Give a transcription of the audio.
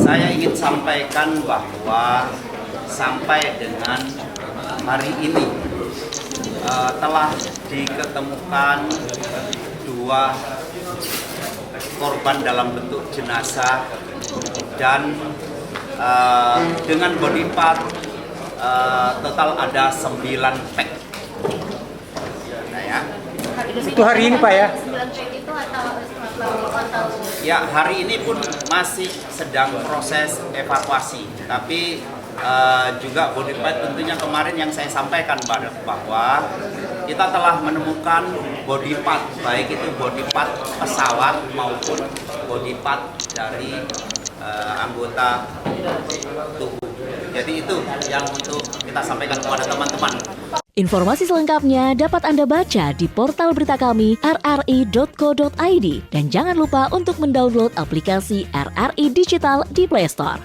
Saya ingin sampaikan bahwa sampai dengan hari ini telah diketemukan 2 korban dalam bentuk jenazah dan dengan body part total ada 9 pack. Nah, ya. Itu hari ini Pak ya? 9 pack itu atau Ya, hari ini pun masih sedang proses evakuasi, tapi juga body part tentunya kemarin yang saya sampaikan bahwa kita telah menemukan body part, baik itu body part pesawat maupun body part dari anggota tubuh. Jadi itu yang untuk kita sampaikan kepada teman-teman. Informasi selengkapnya dapat Anda baca di portal berita kami rri.co.id dan jangan lupa untuk mendownload aplikasi RRI Digital di Play Store.